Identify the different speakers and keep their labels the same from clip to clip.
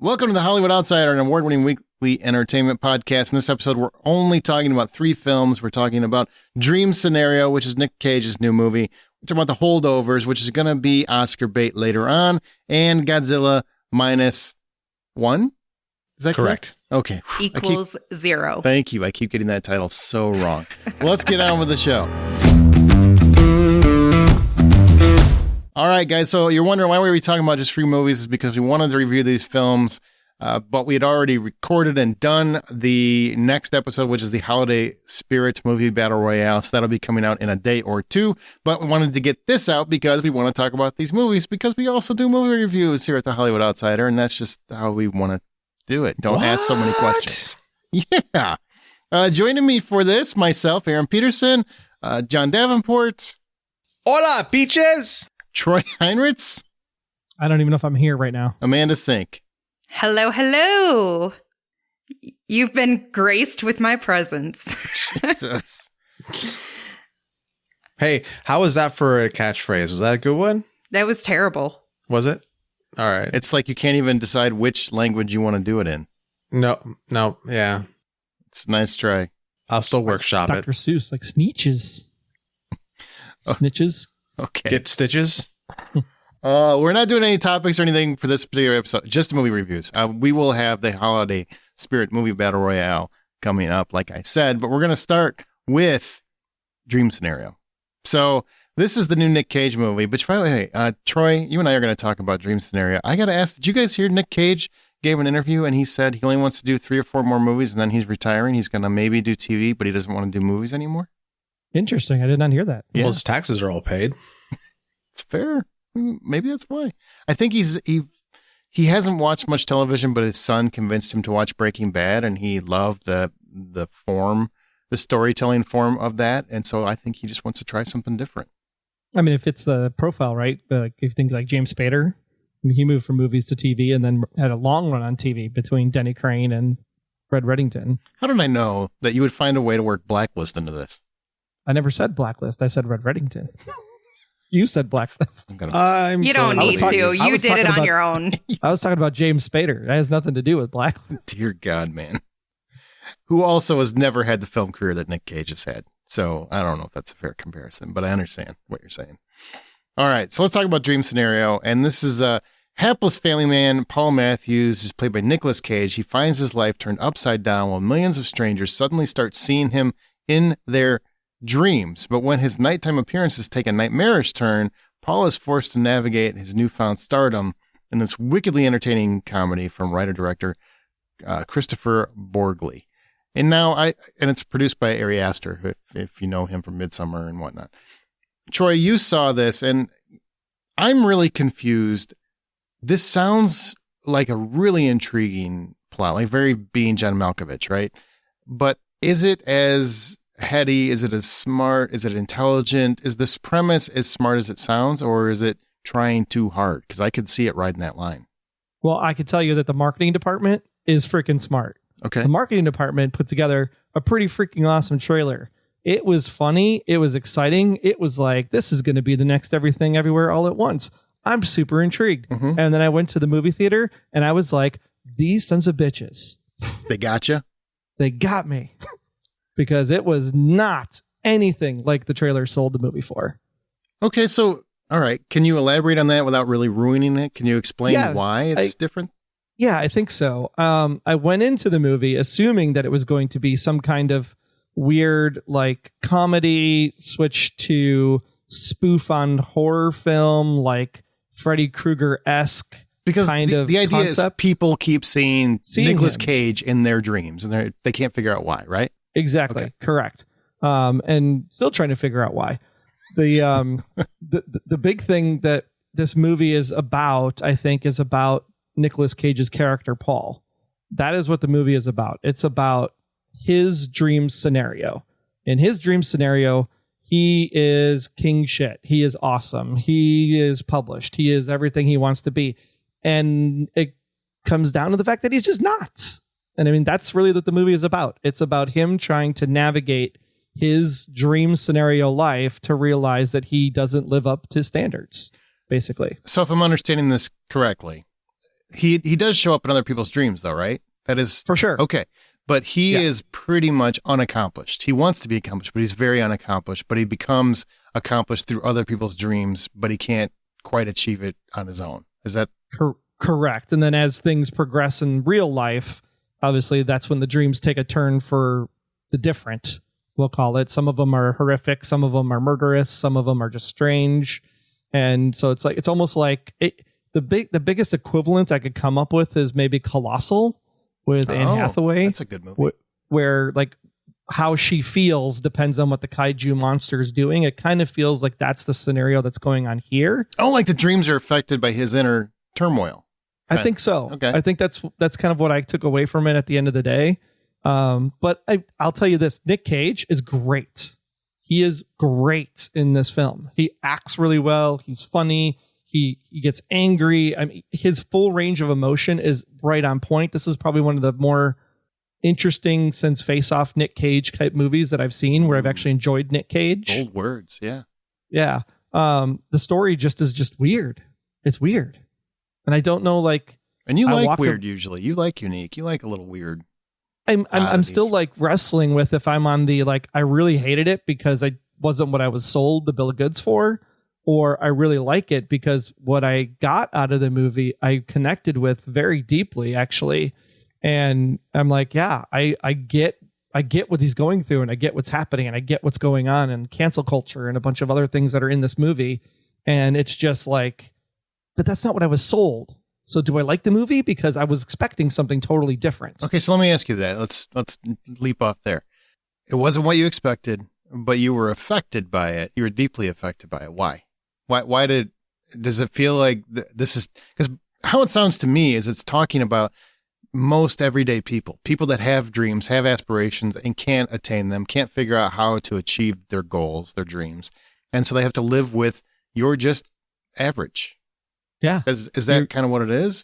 Speaker 1: Welcome to the Hollywood Outsider, an award-winning weekly entertainment podcast. In this episode, we're only talking about 3 films. We're talking about Dream Scenario, which is Nick Cage's new movie. We're talking about The Holdovers, which is going to be Oscar bait later on, and Godzilla -1. Is that correct? Okay.
Speaker 2: Equals 0.
Speaker 1: Thank you. I keep getting that title so wrong. Well, let's get on with the show. All right, guys. So you're wondering why we were talking about just 3 movies is because we wanted to review these films, but we had already recorded and done the next episode, which is the Holiday Spirit Movie Battle Royale. So that'll be coming out in a day or 2. But we wanted to get this out because we want to talk about these movies because we also do movie reviews here at the Hollywood Outsider, and that's just how we want to do it. Don't ask so many questions. Yeah. Joining me for this, myself, Aaron Peterson, John Davenport.
Speaker 3: Hola, peaches!
Speaker 1: Troy Heinrichs.
Speaker 4: I don't even know if I'm here right now.
Speaker 1: Amanda Sink.
Speaker 2: Hello, hello. You've been graced with my presence.
Speaker 1: Jesus.
Speaker 3: Hey, how was that for a catchphrase? Was that a good one?
Speaker 2: That was terrible.
Speaker 3: Was it? All right.
Speaker 1: It's like you can't even decide which language you want to do it in.
Speaker 3: No, yeah.
Speaker 1: It's a nice try.
Speaker 3: I'll still workshop it.
Speaker 4: Dr. Seuss, like Sneetches. Snitches.
Speaker 1: Okay.
Speaker 3: Get stitches?
Speaker 1: We're not doing any topics or anything for this particular episode, just movie reviews. We will have the Holiday Spirit Movie Battle Royale coming up, like I said, but we're going to start with Dream Scenario. So this is the new Nick Cage movie, but by the way, Troy, you and I are going to talk about Dream Scenario. I got to ask, did you guys hear Nick Cage gave an interview and he said he only wants to do 3 or 4 more movies and then he's retiring. He's going to maybe do TV, but he doesn't want to do movies anymore?
Speaker 4: Interesting. I did not hear that.
Speaker 1: Yeah.
Speaker 3: Well, his taxes are all paid.
Speaker 1: It's fair. Maybe that's why. I think he hasn't watched much television, but his son convinced him to watch Breaking Bad, and he loved the storytelling form of that, and so I think he just wants to try something different.
Speaker 4: I mean, it fits the profile, right? If you think like James Spader, he moved from movies to TV and then had a long run on TV between Denny Crane and Fred Reddington.
Speaker 1: How did I know that you would find a way to work Blacklist into this?
Speaker 4: I never said Blacklist. I said Red Reddington. You said Blacklist.
Speaker 2: You don't need to. You did it on your own.
Speaker 4: I was talking about James Spader. That has nothing to do with Blacklist.
Speaker 1: Dear God, man. Who also has never had the film career that Nick Cage has had. So I don't know if that's a fair comparison, but I understand what you're saying. All right, so let's talk about Dream Scenario. And this is a hapless family man. Paul Matthews is played by Nicolas Cage. He finds his life turned upside down while millions of strangers suddenly start seeing him in their dreams. But when his nighttime appearances take a nightmarish turn, Paul is forced to navigate his newfound stardom in this wickedly entertaining comedy from writer-director Christopher Borgli. And it's produced by Ari Aster, if you know him from Midsommar and whatnot. Troy, you saw this, and I'm really confused. This sounds like a really intriguing plot, like very being John Malkovich, right? But is it as heady? Is it as smart? Is it intelligent? Is this premise as smart as it sounds, or is it trying too hard? Because I could see it riding that line.
Speaker 4: Well, I could tell you that the marketing department is freaking smart.
Speaker 1: Okay.
Speaker 4: The marketing department put together a pretty freaking awesome trailer. It was funny. It was exciting. It was like, this is going to be the next Everything Everywhere All at Once. I'm super intrigued. Mm-hmm. And then I went to the movie theater and I was like, these sons of bitches.
Speaker 1: They got you?
Speaker 4: They got me. Because it was not anything like the trailer sold the movie for.
Speaker 1: Okay, so, all right. Can you elaborate on that without really ruining it? Can you explain why it's different?
Speaker 4: Yeah, I think so. I went into the movie assuming that it was going to be some kind of weird, like, comedy switch to spoof on horror film, like Freddy Krueger-esque
Speaker 1: because
Speaker 4: kind of
Speaker 1: the idea
Speaker 4: concept.
Speaker 1: Is people keep seeing Nicolas
Speaker 4: him. Cage
Speaker 1: in their dreams, and they can't figure out why, right?
Speaker 4: Exactly. Okay. Correct. And still trying to figure out why. The the big thing that this movie is about, I think, is about Nicolas Cage's character, Paul. That is what the movie is about. It's about his dream scenario. In his dream scenario, he is king shit. He is awesome. He is published. He is everything he wants to be. And it comes down to the fact that he's just not. And I mean, that's really what the movie is about. It's about him trying to navigate his dream scenario life to realize that he doesn't live up to standards, basically.
Speaker 1: So if I'm understanding this correctly, he does show up in other people's dreams, though, right? That is
Speaker 4: For sure.
Speaker 1: okay. But he
Speaker 4: Yeah.
Speaker 1: is pretty much unaccomplished. He wants to be accomplished, but he's very unaccomplished. But he becomes accomplished through other people's dreams, but he can't quite achieve it on his own. Is that
Speaker 4: Correct. And then as things progress in real life, obviously that's when the dreams take a turn for the different, we'll call it. Some of them are horrific, some of them are murderous, some of them are just strange. And so it's almost like the biggest equivalent I could come up with is maybe Colossal with Anne Hathaway.
Speaker 1: That's a good movie.
Speaker 4: Where like how she feels depends on what the kaiju monster is doing. It kind of feels like that's the scenario that's going on here.
Speaker 1: Oh, like the dreams are affected by his inner turmoil.
Speaker 4: I think so.
Speaker 1: Okay.
Speaker 4: I think that's kind of what I took away from it at the end of the day. But I'll tell you this, Nick Cage is great. He is great in this film. He acts really well. He's funny. He gets angry. I mean, his full range of emotion is right on point. This is probably one of the more interesting since Face Off Nick Cage type movies that I've seen where I've actually enjoyed Nick Cage.
Speaker 1: Bold words. Yeah.
Speaker 4: Yeah. The story is just weird. It's weird. And I don't know, like,
Speaker 1: and you like weird usually. You like unique. You like a little weird.
Speaker 4: I'm still like wrestling with if I'm on the like I really hated it because I wasn't what I was sold the bill of goods for, or I really like it because what I got out of the movie I connected with very deeply actually, and I'm like, yeah, I get what he's going through, and I get what's happening, and I get what's going on, and cancel culture and a bunch of other things that are in this movie, and it's just like, but that's not what I was sold. So do I like the movie? Because I was expecting something totally different.
Speaker 1: Okay, so let me ask you that. Let's leap off there. It wasn't what you expected, but you were affected by it. You were deeply affected by it. Why? Why does it feel like this is, because how it sounds to me is it's talking about most everyday people that have dreams, have aspirations, and can't attain them, can't figure out how to achieve their goals, their dreams. And so they have to live with, you're just average.
Speaker 4: Yeah.
Speaker 1: Is that kind of what it is?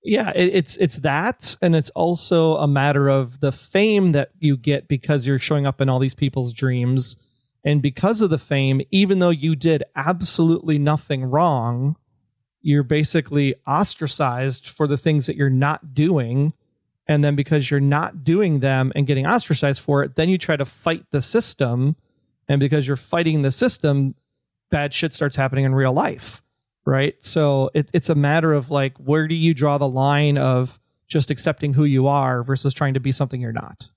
Speaker 4: Yeah, it's that, and it's also a matter of the fame that you get because you're showing up in all these people's dreams. And because of the fame, even though you did absolutely nothing wrong, you're basically ostracized for the things that you're not doing. And then because you're not doing them and getting ostracized for it, then you try to fight the system. And because you're fighting the system, bad shit starts happening in real life. Right. So it's a matter of like, where do you draw the line of just accepting who you are versus trying to be something you're not?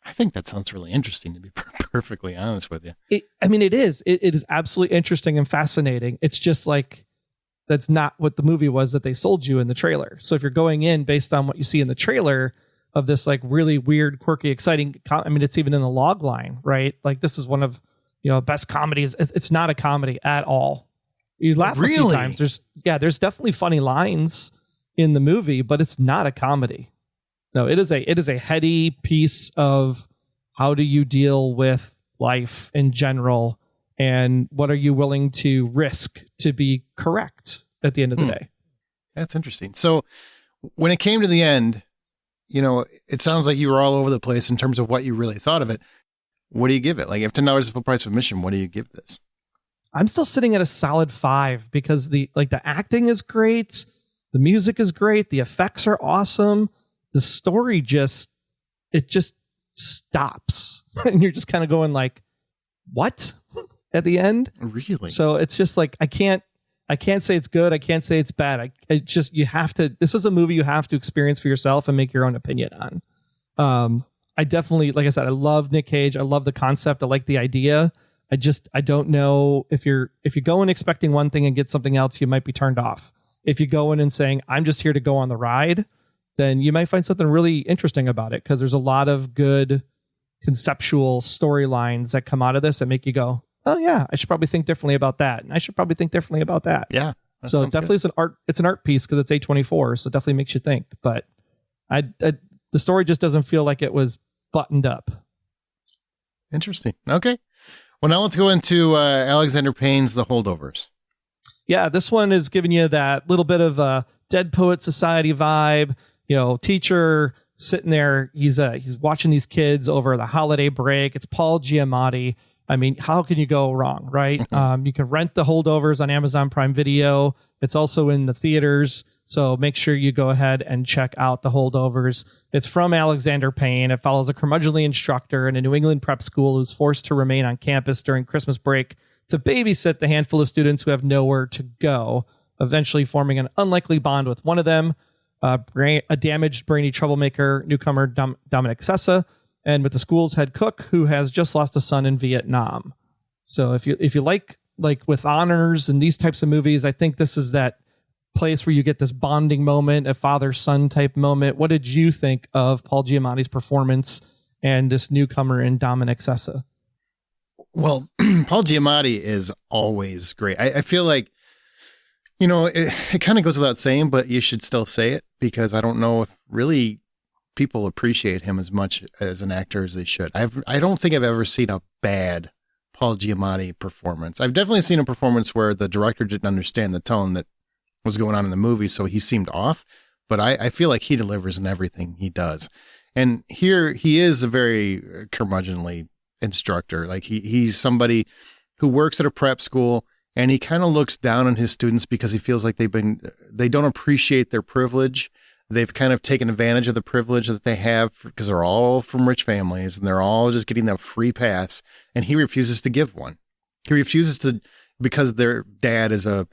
Speaker 1: I think that sounds really interesting, to be perfectly honest with you.
Speaker 4: It is. It is absolutely interesting and fascinating. It's just like, that's not what the movie was that they sold you in the trailer. So if you're going in based on what you see in the trailer of this like really weird, quirky, exciting, I mean, it's even in the log line, right? Like this is one of, best comedies. It's not a comedy at all. You laugh a few times. There's definitely funny lines in the movie, but it's not a comedy. No, it is a heady piece of how do you deal with life in general, and what are you willing to risk to be correct at the end of the day.
Speaker 1: That's interesting. So when it came to the end, it sounds like you were all over the place in terms of what you really thought of it. What do you give it? Like, if $10 is the full price of admission, what do you give this?
Speaker 4: I'm still sitting at a solid 5 because the acting is great, the music is great, the effects are awesome, the story just stops, and you're just kind of going like, what at the end?
Speaker 1: Really?
Speaker 4: So it's just like I can't say it's good, I can't say it's bad. You have to. This is a movie you have to experience for yourself and make your own opinion on. I definitely, like I said, I love Nick Cage. I love the concept. I like the idea. I don't know if you go in expecting one thing and get something else, you might be turned off. If you go in and saying, I'm just here to go on the ride, then you might find something really interesting about it, because there's a lot of good conceptual storylines that come out of this that make you go, oh yeah, I should probably think differently about that. And I should probably think differently about that.
Speaker 1: Yeah.
Speaker 4: So it definitely good. It's an art piece because it's A24. So it definitely makes you think, but the story just doesn't feel like it was buttoned up.
Speaker 1: Interesting. Okay. Well, now let's go into Alexander Payne's The Holdovers.
Speaker 4: Yeah, this one is giving you that little bit of a Dead Poet Society vibe. Teacher sitting there, he's watching these kids over the holiday break. It's Paul Giamatti. I mean, how can you go wrong, right? You can rent The Holdovers on Amazon Prime Video. It's also in the theaters. So make sure you go ahead and check out The Holdovers. It's from Alexander Payne. It follows a curmudgeonly instructor in a New England prep school who's forced to remain on campus during Christmas break to babysit the handful of students who have nowhere to go, eventually forming an unlikely bond with one of them, a damaged, brainy troublemaker newcomer Dominic Sessa, and with the school's head cook who has just lost a son in Vietnam. So if you like with honors and these types of movies, I think this is that place where you get this bonding moment, a father-son type moment. What did you think of Paul Giamatti's performance and this newcomer in Dominic Sessa?
Speaker 1: Well, Paul Giamatti is always great. I feel like, it kind of goes without saying, but you should still say it, because I don't know if really people appreciate him as much as an actor as they should. I don't think I've ever seen a bad Paul Giamatti performance. I've definitely seen a performance where the director didn't understand the tone that was going on in the movie, so he seemed off, but I feel like he delivers in everything he does. And here he is a very curmudgeonly instructor. Like he's somebody who works at a prep school, and he kind of looks down on his students because he feels like they don't appreciate their privilege. They've kind of taken advantage of the privilege that they have because they're all from rich families and they're all just getting that free pass, and he refuses to give one. He refuses to, because their dad is a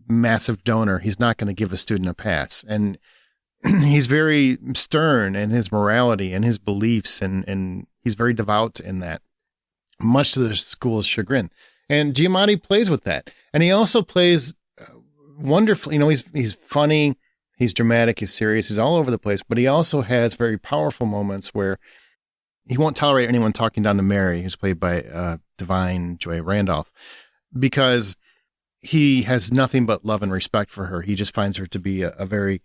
Speaker 1: massive donor, he's not going to give a student a pass. And he's very stern in his morality and his beliefs, and he's very devout in that, much to the school's chagrin. And Giamatti plays with that. And he also plays wonderfully. He's funny, he's dramatic, he's serious, he's all over the place, but he also has very powerful moments where he won't tolerate anyone talking down to Mary, who's played by Divine Joy Randolph, because he has nothing but love and respect for her. He just finds her to be a very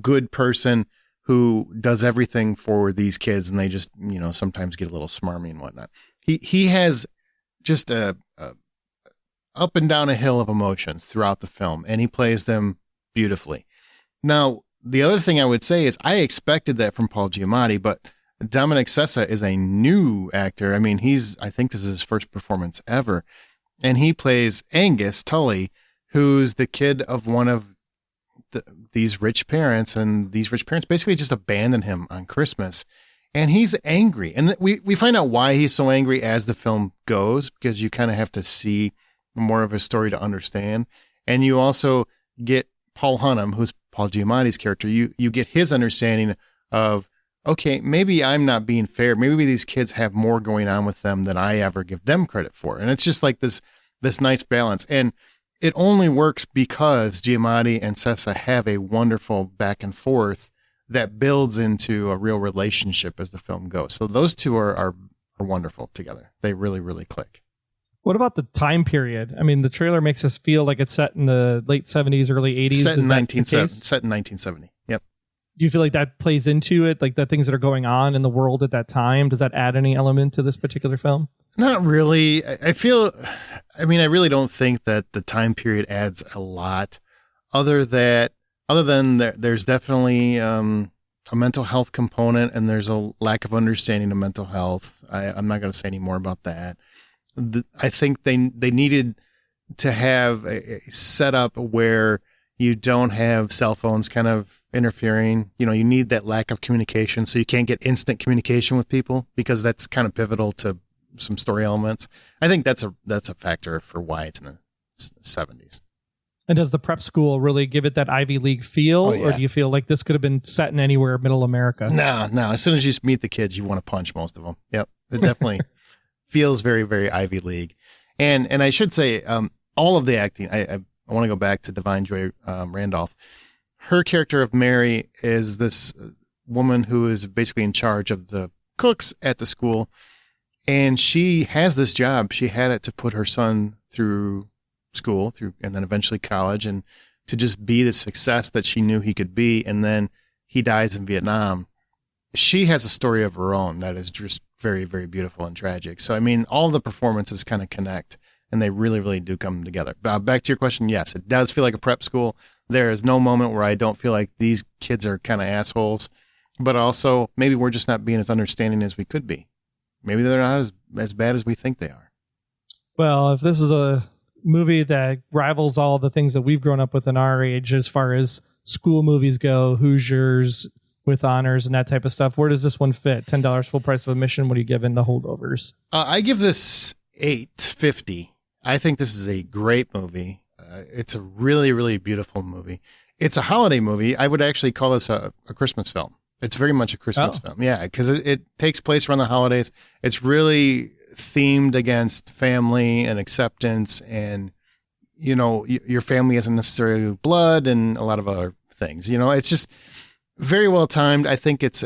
Speaker 1: good person who does everything for these kids, and they just, sometimes get a little smarmy and whatnot. He has just a up and down a hill of emotions throughout the film, and he plays them beautifully. Now, the other thing I would say is I expected that from Paul Giamatti, but Dominic Sessa is a new actor. I mean, I think this is his first performance ever. And he plays Angus Tully, who's the kid of one of these rich parents, and these rich parents basically just abandon him on Christmas. And he's angry. And we find out why he's so angry as the film goes, because you kind of have to see more of his story to understand. And you also get Paul Hunnam, who's Paul Giamatti's character. You get his understanding of, okay, maybe I'm not being fair. Maybe these kids have more going on with them than I ever give them credit for. And it's just like this nice balance. And it only works because Giamatti and Sessa have a wonderful back and forth that builds into a real relationship as the film goes. So those two are wonderful together. They really, really click.
Speaker 4: What about the time period? I mean, the trailer makes us feel like it's set in the late 70s, early 80s.
Speaker 1: Set in 1970. Yep.
Speaker 4: Do you feel like that plays into it, like the things that are going on in the world at that time? Does that add any element to this particular film?
Speaker 1: Not really. I really don't think that the time period adds a lot, other than there's definitely a mental health component, and there's a lack of understanding of mental health. I'm not going to say any more about that. I think they needed to have a setup where you don't have cell phones kind of interfering. You need that lack of communication, so you can't get instant communication with people, because that's kind of pivotal to some story elements. I think that's a factor for why it's in the 70s.
Speaker 4: And does the prep school really give it that Ivy League feel?
Speaker 1: Oh, yeah.
Speaker 4: Or do you feel like this could have been set in anywhere middle America?
Speaker 1: No. As soon as you meet the kids, you want to punch most of them. Yep. It definitely feels very, very Ivy League. And I should say, all of the acting, I want to go back to Divine Joy Randolph. Her character of Mary is this woman who is basically in charge of the cooks at the school. And she has this job. She had it to put her son through school, and then eventually college, and to just be the success that she knew he could be. And then he dies in Vietnam. She has a story of her own that is just very, very beautiful and tragic. So, I mean, all the performances kind of connect, and they really, really do come together. Back to your question, yes, it does feel like a prep school. There is no moment where I don't feel like these kids are kind of assholes, but also maybe we're just not being as understanding as we could be. Maybe they're not as bad as we think they are.
Speaker 4: Well, if this is a movie that rivals all the things that we've grown up with in our age as far as school movies go, Hoosiers with honors and that type of stuff. Where does this one fit? $10 full price of admission. What are you giving the Holdovers?
Speaker 1: I give this $8.50. I think this is a great movie. It's a really, really beautiful movie. It's a holiday movie. I would actually call this a Christmas film. It's very much a Christmas film. Yeah, because it takes place around the holidays. It's really themed against family and acceptance, and, you know, your family isn't necessarily blood and a lot of other things. You know, it's just very well timed. I think it's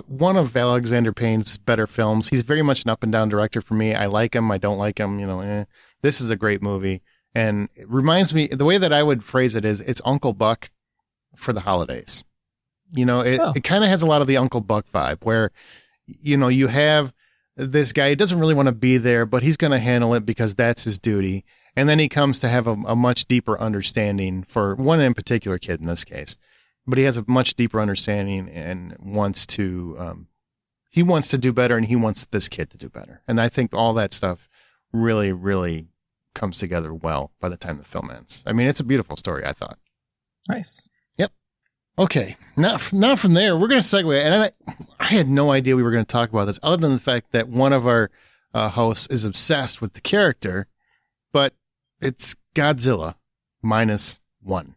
Speaker 1: one of Alexander Payne's better films. He's very much an up and down director for me. I like him. I don't like him. You know, this is a great movie. And it reminds me, the way that I would phrase it is, it's Uncle Buck for the holidays. You know, it kind of has a lot of the Uncle Buck vibe where, you know, you have this guy who doesn't really want to be there, but he's going to handle it because that's his duty. And then he comes to have a much deeper understanding for one in particular kid in this case. But he has a much deeper understanding and wants to do better, and he wants this kid to do better. And I think all that stuff really, really comes together well by the time the film ends. I mean, it's a beautiful story, I thought.
Speaker 4: Nice.
Speaker 1: Yep. Okay. Now from there, we're going to segue. And I had no idea we were going to talk about this, other than the fact that one of our hosts is obsessed with the character, but it's Godzilla -1.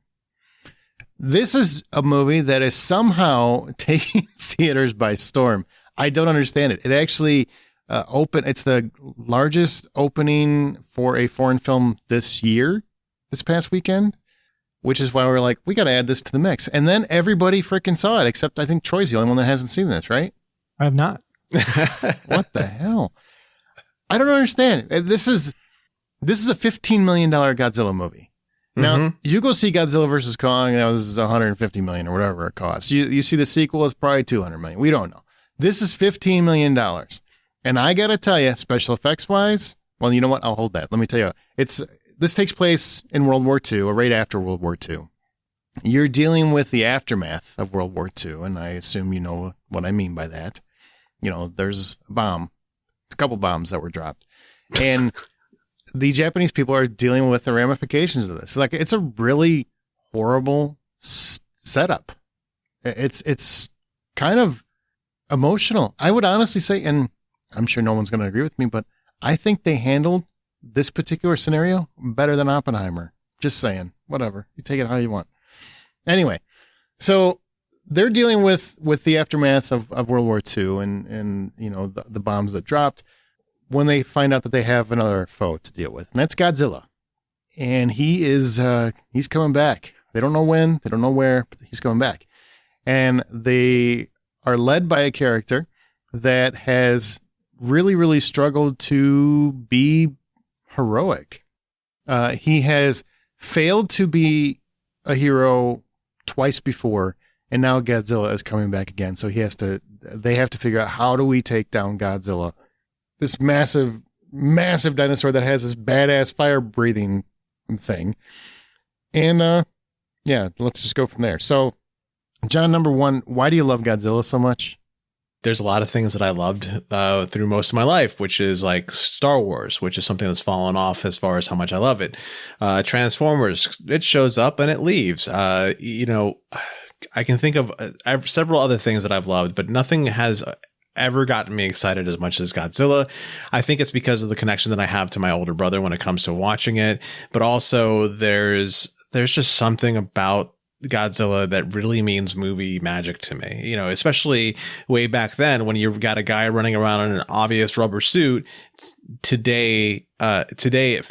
Speaker 1: This is a movie that is somehow taking theaters by storm. I don't understand it. It actually it's the largest opening for a foreign film this past weekend, which is why we're like, we got to add this to the mix. And then everybody freaking saw it, except I think Troy's the only one that hasn't seen this, right?
Speaker 4: I have not.
Speaker 1: What the hell? I don't understand. This is a $15 million Godzilla movie. Now, you go see Godzilla versus Kong, and that was $150 million or whatever it costs. You see the sequel is probably $200 million. We don't know. This is $15 million. And I got to tell you, special effects wise, well, you know what? I'll hold that. Let me tell you, this takes place in World War II, or right after World War II. You're dealing with the aftermath of World War II, and I assume you know what I mean by that. You know, there's a couple bombs that were dropped. And the Japanese people are dealing with the ramifications of this. Like, it's a really horrible setup. It's kind of emotional. I would honestly say, and I'm sure no one's going to agree with me, but I think they handled this particular scenario better than Oppenheimer. Just saying. Whatever. You take it how you want. Anyway, so they're dealing with the aftermath of World War II and you know, the bombs that dropped, when they find out that they have another foe to deal with. And that's Godzilla. And he's coming back. They don't know when, they don't know where, but he's coming back. And they are led by a character that has really, really struggled to be heroic. He has failed to be a hero twice before, and now Godzilla is coming back again. So they have to figure out, how do we take down Godzilla? This massive, massive dinosaur that has this badass fire breathing thing. And yeah, let's just go from there. So, John, number one, why do you love Godzilla so much?
Speaker 3: There's a lot of things that I loved through most of my life, which is like Star Wars, which is something that's fallen off as far as how much I love it. Transformers, it shows up and it leaves. You know, I can think of several other things that I've loved, but nothing has ever gotten me excited as much as Godzilla. I think it's because of the connection that I have to my older brother when it comes to watching it, but also there's just something about Godzilla that really means movie magic to me, you know, especially way back then when you've got a guy running around in an obvious rubber suit. Today it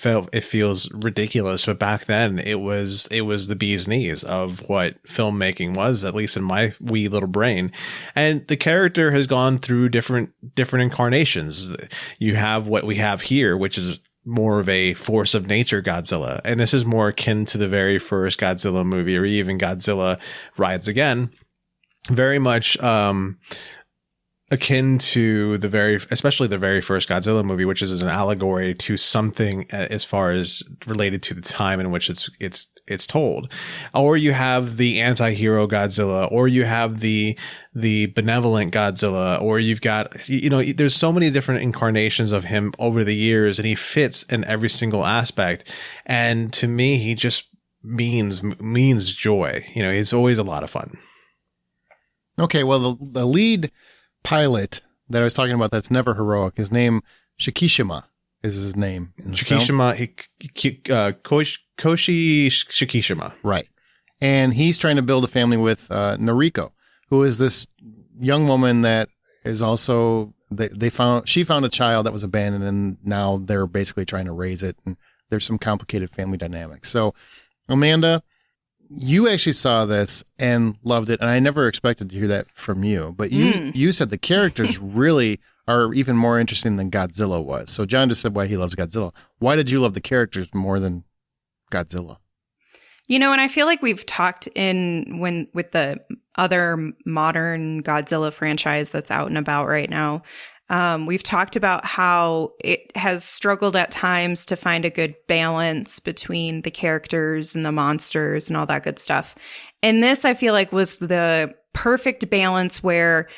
Speaker 3: feels ridiculous, but back then it was the bee's knees of what filmmaking was, at least in my wee little brain. And the character has gone through different incarnations. You have what we have here, which is more of a force of nature Godzilla. And this is more akin to the very first Godzilla movie, or even Godzilla Rides Again. Very much akin to especially the very first Godzilla movie, which is an allegory to something as far as related to the time in which it's told. Or you have the anti-hero Godzilla, or you have the benevolent Godzilla, or you've got, you know, there's so many different incarnations of him over the years, and he fits in every single aspect. And to me, he just means joy. You know, it's always a lot of fun.
Speaker 1: Okay, well, the lead pilot that I was talking about that's never heroic, his name, Shikishima is his name. In the film.
Speaker 3: Koshi Shikishima.
Speaker 1: Right. And he's trying to build a family with Noriko, who is this young woman that is also, she found a child that was abandoned, and now they're basically trying to raise it. And there's some complicated family dynamics. So, Amanda, you actually saw this and loved it, and I never expected to hear that from you. But you said the characters really are even more interesting than Godzilla was. So John just said why he loves Godzilla. Why did you love the characters more than Godzilla?
Speaker 2: You know, and I feel like we've talked with the other modern Godzilla franchise that's out and about right now. We've talked about how it has struggled at times to find a good balance between the characters and the monsters and all that good stuff. And this, I feel like, was the perfect balance where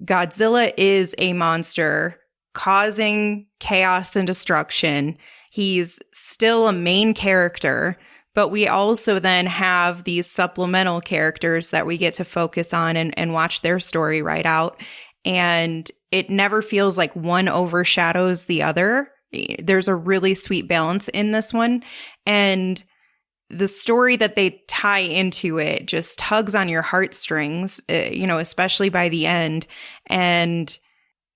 Speaker 2: Godzilla is a monster causing chaos and destruction. He's still a main character, but we also then have these supplemental characters that we get to focus on and watch their story right out. And it never feels like one overshadows the other. There's a really sweet balance in this one. And the story that they tie into it just tugs on your heartstrings, especially by the end. And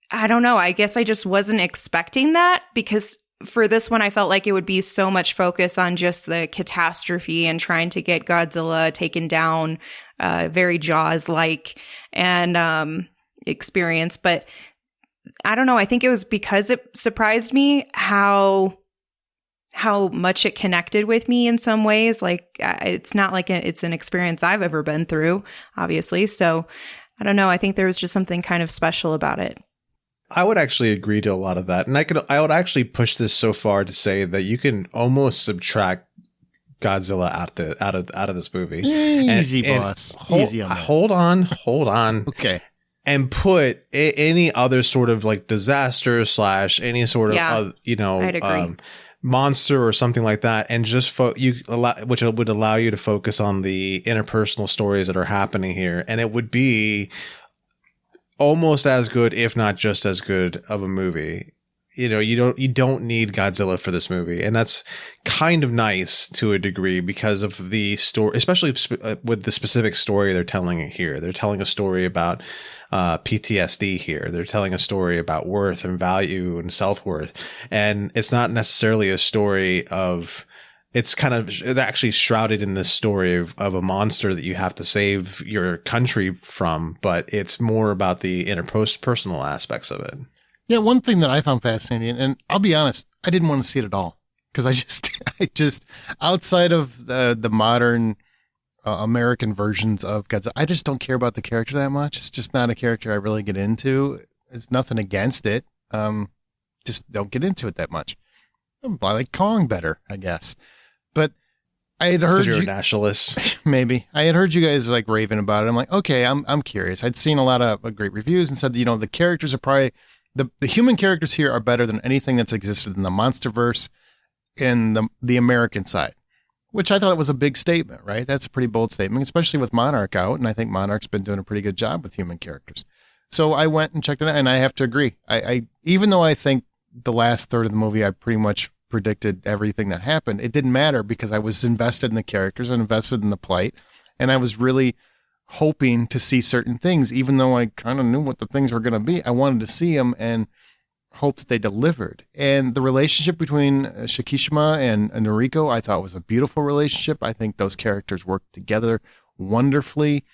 Speaker 2: I don't know, I guess I just wasn't expecting that, because for this one, I felt like it would be so much focus on just the catastrophe and trying to get Godzilla taken down, very Jaws-like and experience. But I don't know. I think it was because it surprised me how much it connected with me in some ways. Like, it's not like it's an experience I've ever been through, obviously. So I don't know. I think there was just something kind of special about it.
Speaker 3: I would actually agree to a lot of that. And I would actually push this so far to say that you can almost subtract Godzilla out of this movie.
Speaker 1: Easy, boss. Easy on that.
Speaker 3: Hold on.
Speaker 1: Okay.
Speaker 3: And put any other sort of like disaster / any sort of,
Speaker 2: I'd agree.
Speaker 3: Monster or something like that, and just which would allow you to focus on the interpersonal stories that are happening here. And it would be almost as good, if not just as good of a movie. You know, you don't need Godzilla for this movie, and that's kind of nice to a degree because of the story, especially with the specific story they're telling here. They're telling a story about PTSD here. They're telling a story about worth and value and self-worth, and it's not necessarily a story of. It's actually shrouded in this story of a monster that you have to save your country from, but it's more about the interpersonal aspects of it.
Speaker 1: Yeah, one thing that I found fascinating, and I'll be honest, I didn't want to see it at all, because I just outside of the modern American versions of Godzilla, I just don't care about the character that much. It's just not a character I really get into. It's nothing against it. Just don't get into it that much. I like Kong better, I guess. But I had heard
Speaker 3: you're a nationalist.
Speaker 1: Maybe I had heard you guys like raving about it. I'm like, okay, I'm curious. I'd seen a lot of great reviews and said, the characters are probably the human characters here are better than anything that's existed in the MonsterVerse in the American side, which I thought was a big statement, right? That's a pretty bold statement, especially with Monarch out, and I think Monarch's been doing a pretty good job with human characters. So I went and checked it out, and I have to agree. I even though I think the last third of the movie I pretty much predicted everything that happened, it didn't matter because I was invested in the characters and invested in the plight, and I was really hoping to see certain things, even though I kind of knew what the things were going to be. I wanted to see them and hope that they delivered. And the relationship between Shikishima and Noriko, I thought was a beautiful relationship. I think those characters worked together wonderfully.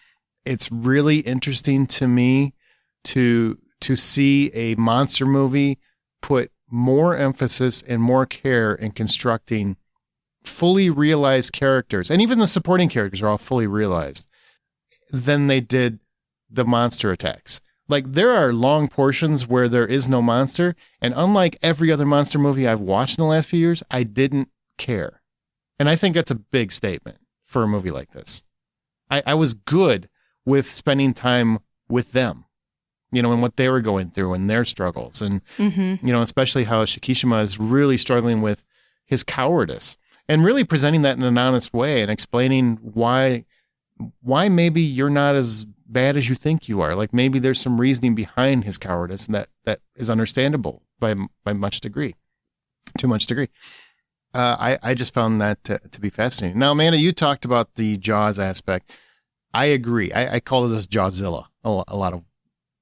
Speaker 1: It's really interesting to me to see a monster movie put more emphasis and more care in constructing fully realized characters, and even the supporting characters are all fully realized, than they did the monster attacks. Like, there are long portions where there is no monster, and unlike every other monster movie I've watched in the last few years, I didn't care. And I think that's a big statement for a movie like this. I was good with spending time with them, and what they were going through and their struggles. And, especially how Shikishima is really struggling with his cowardice. and really presenting that in an honest way and explaining why maybe you're not as bad as you think you are. Like maybe there's some reasoning behind his cowardice, and that is understandable by much degree, too much degree. I just found that to be fascinating. Now, Amanda, you talked about the Jaws aspect. I agree. I call this Jawzilla a lot of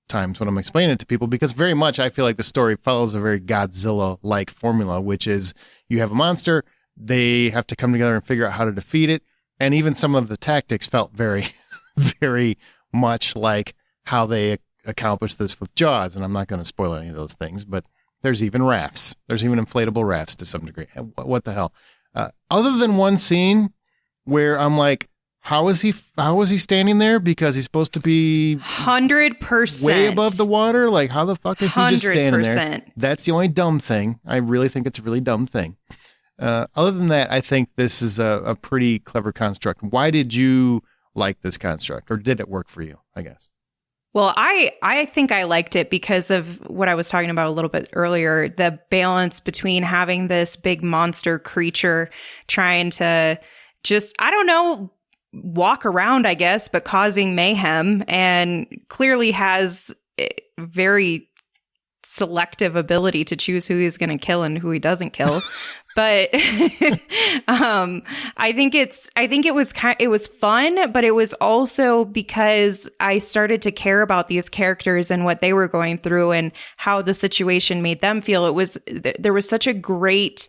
Speaker 1: times when I'm explaining it to people, because very much I feel like the story follows a very Godzilla-like formula, which is you have a monster, they have to come together and figure out how to defeat it. And even some of the tactics felt very, very much like how they accomplished this with Jaws. And I'm not going to spoil any of those things, but there's even rafts. There's even inflatable rafts to some degree. What the hell? Other than one scene where I'm like, how is he standing there? Because he's supposed to be
Speaker 2: 100%
Speaker 1: way above the water. Like, how the fuck is he just standing there?
Speaker 2: 100%.
Speaker 1: That's the only dumb thing. I really think it's a really dumb thing. Other than that, I think this is a pretty clever construct. Why did you like this construct, or did it work for you, I guess?
Speaker 2: Well, I think I liked it because of what I was talking about a little bit earlier, the balance between having this big monster creature trying to just, I don't know, walk around, I guess, but causing mayhem, and clearly has very selective ability to choose who he's going to kill and who he doesn't kill. But I think it was fun, but it was also because I started to care about these characters and what they were going through and how the situation made them feel. There was such a great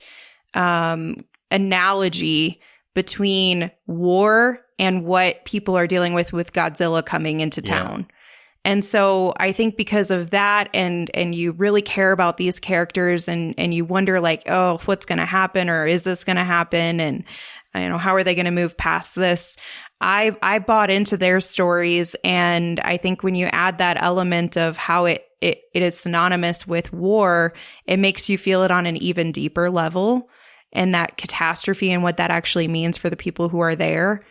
Speaker 2: analogy between war and what people are dealing with Godzilla coming into town. Yeah. And so I think because of that, and you really care about these characters, and you wonder like, oh, what's going to happen, or is this going to happen, and how are they going to move past this? I bought into their stories, and I think when you add that element of how it is synonymous with war, it makes you feel it on an even deeper level, and that catastrophe and what that actually means for the people who are there.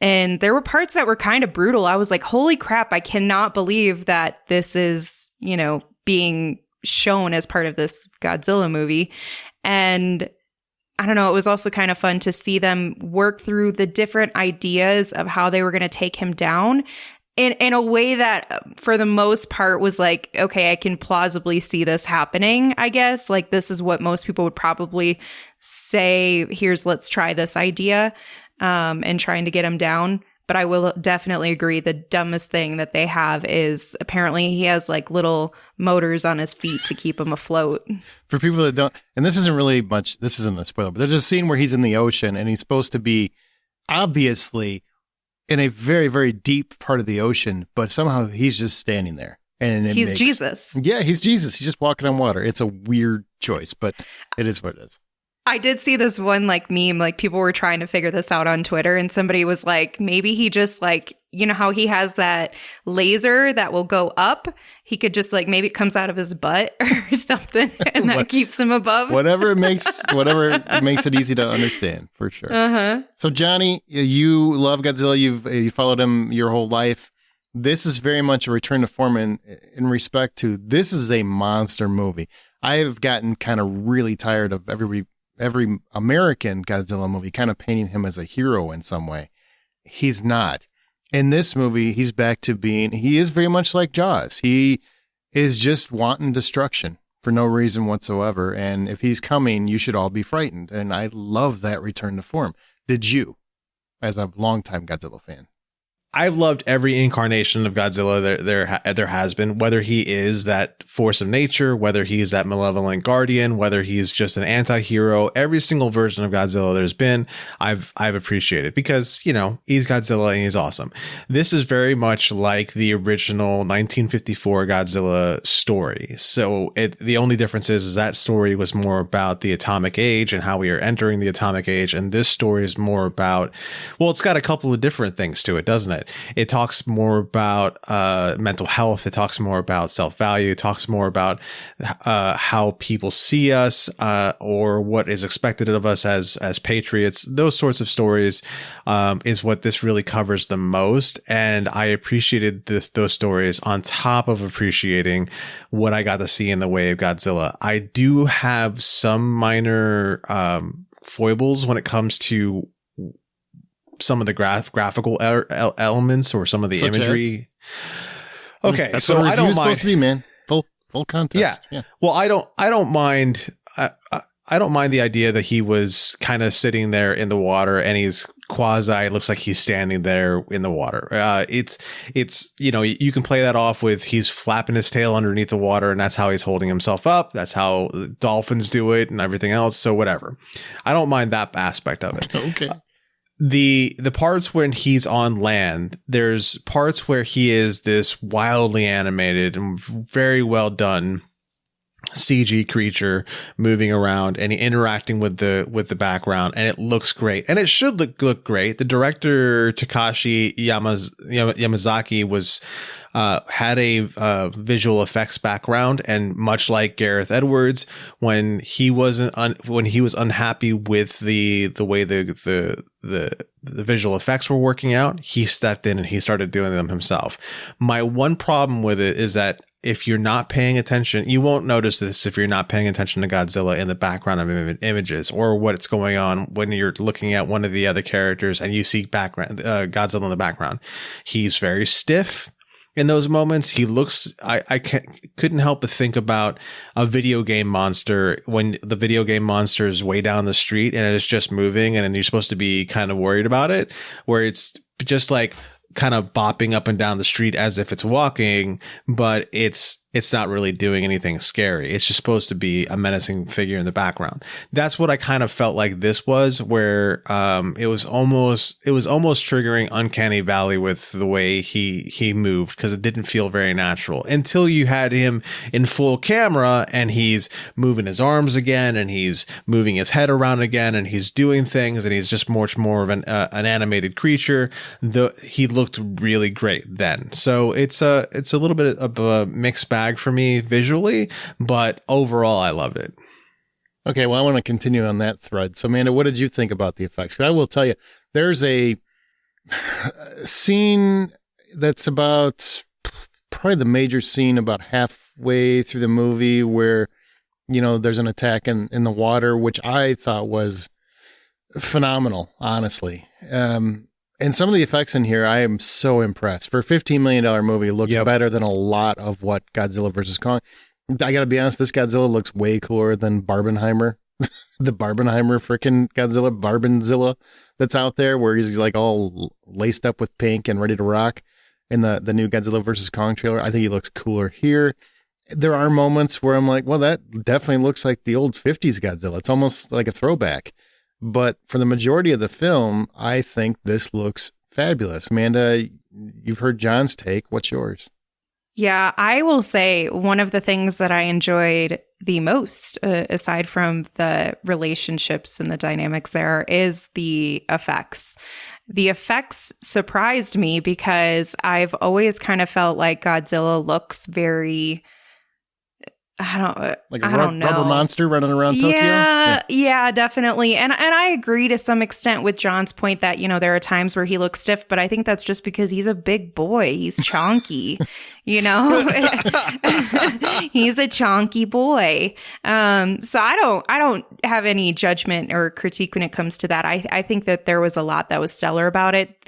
Speaker 2: And there were parts that were kind of brutal. I was like, holy crap, I cannot believe that this is, being shown as part of this Godzilla movie. And I don't know, it was also kind of fun to see them work through the different ideas of how they were going to take him down in a way that for the most part was like, okay, I can plausibly see this happening, I guess. Like, this is what most people would probably say, let's try this idea. And trying to get him down. But I will definitely agree the dumbest thing that they have is apparently he has like little motors on his feet to keep him afloat. For
Speaker 1: people that don't, and this isn't really much, this isn't a spoiler, but there's a scene where he's in the ocean and he's supposed to be obviously in a very, very deep part of the ocean, but somehow he's just standing there. And
Speaker 2: he's Jesus.
Speaker 1: Yeah, he's Jesus. He's just walking on water. It's a weird choice, but it is what it is.
Speaker 2: I did see this one like meme, like people were trying to figure this out on Twitter, and somebody was like, maybe he just like, how he has that laser that will go up. He could just like, maybe it comes out of his butt or something, and that keeps him above.
Speaker 1: whatever makes it easy to understand, for sure. Uh-huh. So Johnny, you love Godzilla. You followed him your whole life. This is very much a return to form in respect to, this is a monster movie. I have gotten kind of really tired of every American Godzilla movie kind of painting him as a hero in some way. He's not. In this movie, he's back to he is very much like Jaws. He is just wanting destruction for no reason whatsoever. And if he's coming, you should all be frightened. And I love that return to form. Did you, as a longtime Godzilla fan?
Speaker 3: I've loved every incarnation of Godzilla there has been, whether he is that force of nature, whether he's that malevolent guardian, whether he's just an anti-hero. Every single version of Godzilla there's been, I've appreciated, because, he's Godzilla and he's awesome. This is very much like the original 1954 Godzilla story. So the only difference is that story was more about the atomic age and how we are entering the atomic age. And this story is more about, well, it's got a couple of different things to it, doesn't it? It talks more about mental health. It talks more about self-value. It talks more about how people see us, or what is expected of us as patriots. Those sorts of stories is what this really covers the most. And I appreciated those stories on top of appreciating what I got to see in the way of Godzilla. I do have some minor foibles when it comes to some of the graphical elements or some of the
Speaker 1: Such
Speaker 3: imagery. Okay,
Speaker 1: that's
Speaker 3: so
Speaker 1: what a
Speaker 3: I don't
Speaker 1: review's
Speaker 3: mind.
Speaker 1: supposed to be, man. Full context. Yeah.
Speaker 3: Well, I don't mind. I don't mind the idea that he was kind of sitting there in the water and he's it looks like he's standing there in the water. It's you can play that off with he's flapping his tail underneath the water and that's how he's holding himself up. That's how dolphins do it and everything else. So whatever. I don't mind that aspect of it.
Speaker 1: Okay.
Speaker 3: The parts when he's on land, there's parts where he is this wildly animated and very well done CG creature moving around and interacting with the background, and it looks great, and it should look great. The director Takashi Yamazaki was had a visual effects background, and much like Gareth Edwards, when he was unhappy with the way the visual effects were working out, he stepped in and he started doing them himself. My one problem with it is that if you're not paying attention, you won't notice this if you're not paying attention to Godzilla in the background of images or what's going on when you're looking at one of the other characters and you see Godzilla in the background. He's very stiff in those moments. He looks, I couldn't help but think about a video game monster when the video game monster is way down the street and it's just moving and then you're supposed to be kind of worried about it, where it's just like kind of bopping up and down the street as if it's walking, but it's not really doing anything scary. It's just supposed to be a menacing figure in the background. That's what I kind of felt like this was, where it was almost triggering Uncanny Valley with the way he moved, because it didn't feel very natural until you had him in full camera and he's moving his arms again and he's moving his head around again and he's doing things and he's just much more of an animated creature. He looked really great then. So it's a little bit of a mixed bag for me visually, but overall I loved it.
Speaker 1: Okay, well, I want to continue on that thread. So, Amanda, what did you think about the effects? Because I will tell you, there's a scene that's about probably the major scene about halfway through the movie where, there's an attack in the water, which I thought was phenomenal, honestly. And some of the effects in here, I am so impressed. For a $15 million movie, it looks better than a lot of what Godzilla vs. Kong. I got to be honest, this Godzilla looks way cooler than Barbenheimer. The Barbenheimer freaking Godzilla, Barbenzilla that's out there, where he's like all laced up with pink and ready to rock in the new Godzilla vs. Kong trailer. I think he looks cooler here. There are moments where I'm like, well, that definitely looks like the old 50s Godzilla. It's almost like a throwback. But for the majority of the film, I think this looks fabulous. Amanda, you've heard John's take. What's yours?
Speaker 2: Yeah, I will say one of the things that I enjoyed the most, aside from the relationships and the dynamics there, is the effects. The effects surprised me because I've always kind of felt like Godzilla looks very... I don't know.
Speaker 1: Rubber monster running around Tokyo?
Speaker 2: Yeah, definitely. And I agree to some extent with John's point that, there are times where he looks stiff, but I think that's just because he's a big boy. He's chonky, He's a chonky boy. So I don't have any judgment or critique when it comes to that. I think that there was a lot that was stellar about it.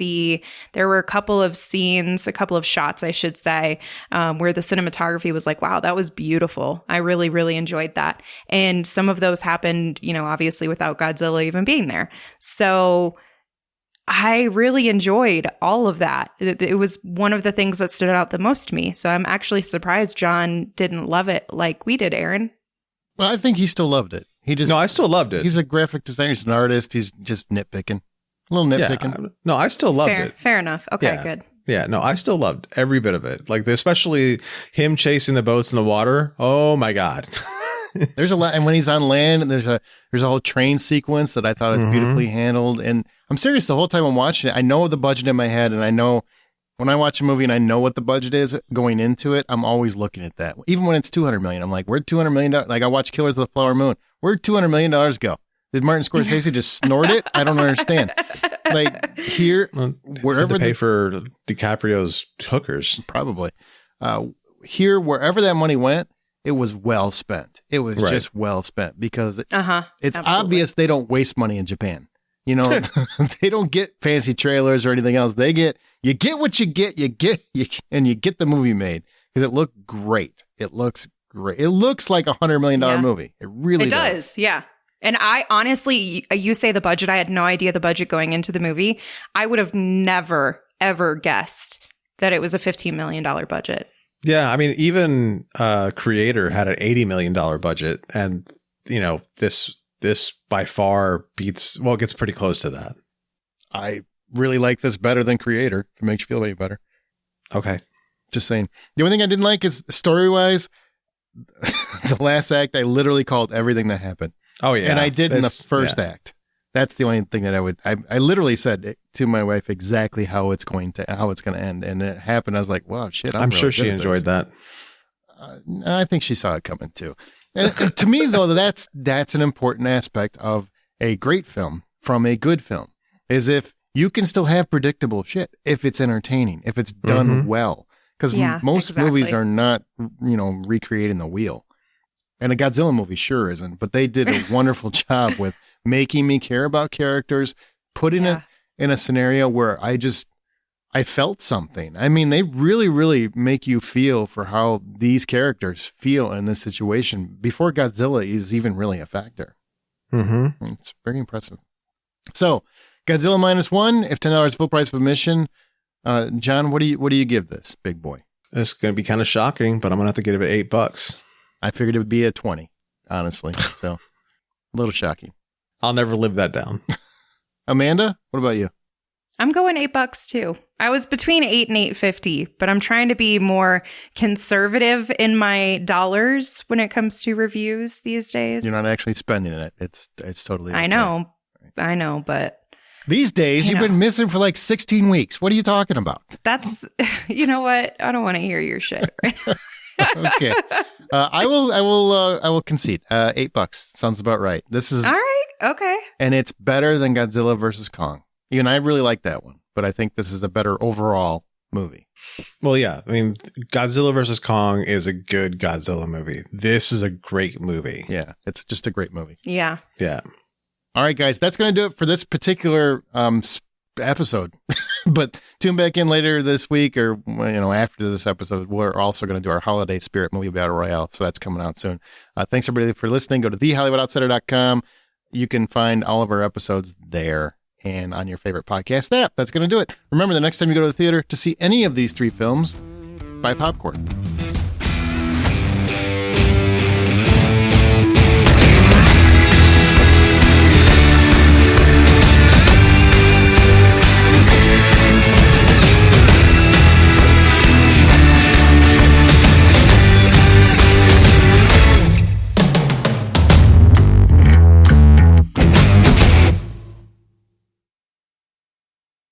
Speaker 2: There were a couple of shots, I should say, where the cinematography was like, wow, that was beautiful. I really, really enjoyed that. And some of those happened, obviously without Godzilla even being there. So I really enjoyed all of that. It was one of the things that stood out the most to me. So I'm actually surprised John didn't love it like we did, Aaron.
Speaker 1: Well, I think he still loved it.
Speaker 3: No, I still loved it.
Speaker 1: He's a graphic designer. He's an artist. He's just nitpicking. A little nitpicking.
Speaker 3: Yeah, no, I still loved it.
Speaker 2: Fair enough. Okay, good.
Speaker 3: Yeah, no, I still loved every bit of it. Like, especially him chasing the boats in the water. Oh my God.
Speaker 1: There's a lot, and when he's on land, there's a whole train sequence that I thought was beautifully handled. And I'm serious, the whole time I'm watching it, I know the budget in my head, and I know when I watch a movie and I know what the budget is going into it, I'm always looking at that. Even when it's $200 million, I'm like, where'd $200 million? Like, I watch Killers of the Flower Moon. Where'd $200 million go? Did Martin Scorsese just snort it? I don't understand. Like, here, wherever
Speaker 3: to pay for DiCaprio's hookers,
Speaker 1: probably. Here, wherever that money went, it was well spent. It was
Speaker 3: Right.
Speaker 1: just well spent because it's
Speaker 2: Absolutely.
Speaker 1: obvious they don't waste money in Japan. You know, they don't get fancy trailers or anything else. You get what you get, and you get the movie made because it looked great. It looks great. It looks like $100 million movie. It really
Speaker 2: does. Yeah. And I honestly, you say the budget. I had no idea the budget going into the movie. I would have never, ever guessed that it was a $15 million budget.
Speaker 3: Yeah, I mean, even Creator had an $80 million budget, and you know, this by far gets pretty close to that.
Speaker 1: I really like this better than Creator. If it makes you feel any better.
Speaker 3: Okay.
Speaker 1: Just saying. The only thing I didn't like is story-wise, the last act, I literally called everything that happened.
Speaker 3: Oh, yeah.
Speaker 1: And I did in the first
Speaker 3: yeah.
Speaker 1: act. That's the only thing that I literally said to my wife exactly how it's going to end. And it happened. I was like, wow, shit.
Speaker 3: I'm
Speaker 1: really
Speaker 3: sure she
Speaker 1: good at
Speaker 3: enjoyed
Speaker 1: this.
Speaker 3: that.
Speaker 1: I think she saw it coming too. And to me, though, that's an important aspect of a great film from a good film, is if you can still have predictable shit, if it's entertaining, if it's done well. Because most movies are not, recreating the wheel. And a Godzilla movie sure isn't, but they did a wonderful job with making me care about characters, putting it in a scenario where I felt something. I mean, they really, really make you feel for how these characters feel in this situation before Godzilla is even really a factor.
Speaker 3: Mm-hmm.
Speaker 1: It's very impressive. So, Godzilla -1, if $10 full price of admission. John, what do you give this big boy?
Speaker 3: It's going to be kind of shocking, but I'm going to have to give it $8.
Speaker 1: I figured it would be a 20, honestly. So, a little shocking.
Speaker 3: I'll never live that down.
Speaker 1: Amanda, what about you?
Speaker 2: I'm going $8 too. I was between $8 and $8.50, but I'm trying to be more conservative in my dollars when it comes to reviews these days.
Speaker 1: You're not actually spending it. It's totally okay.
Speaker 2: I know, but
Speaker 1: these days you've been missing for like 16 weeks. What are you talking about?
Speaker 2: That's, you know what? I don't want to hear your shit.
Speaker 1: Okay. I will concede. $8 sounds about right. This is
Speaker 2: all right. Okay.
Speaker 1: And it's better than Godzilla versus Kong. Even I really like that one, but I think this is a better overall movie.
Speaker 3: Well, yeah. I mean, Godzilla versus Kong is a good Godzilla movie. This is a great movie.
Speaker 1: Yeah, it's just a great movie.
Speaker 2: Yeah.
Speaker 3: Yeah.
Speaker 1: All right, guys, that's going to do it for this particular episode. But tune back in later this week, or after this episode, we're also going to do our Holiday Spirit movie battle royale. So that's coming out soon. Thanks everybody for listening. Go to thehollywoodoutsiders.com. You can find all of our episodes there and on your favorite podcast app. That's going to do it. Remember, the next time you go to the theater to see any of these 3 films, buy popcorn.